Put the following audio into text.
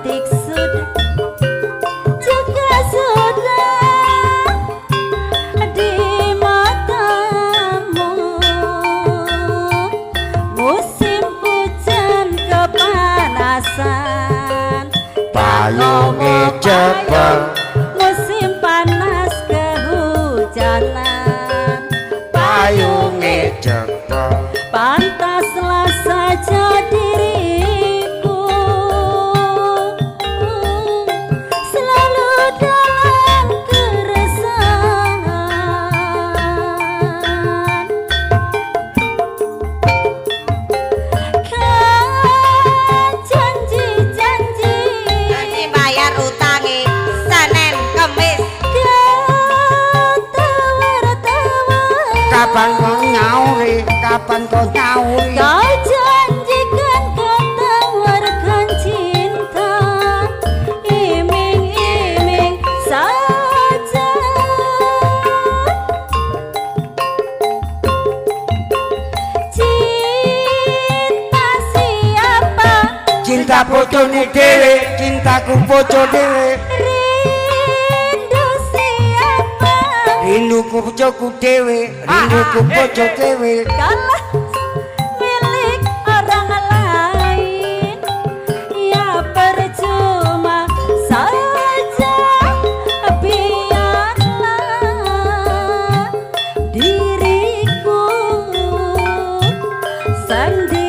cantik sudah juga sudah di matamu. Musim hujan kepanasan payunge jebol musim panas kehujanan payunge jebol pantaslah saja diriku selalu dalam keresahan. Kan janji-janji bayar utangi Senin Kemis. kapan kau nyauri kapan kau nyauri Kau janjikan kau tawarkan cinta iming-iming saja. Cinta siapa? cinta bojone dhewe cintaku bojo dhewe Rindu siapa? rinduku bojoku dhewe rinduku bojo dhewe Kalah milik orang lain, ya percuma saja. Biarlah diriku sendiri.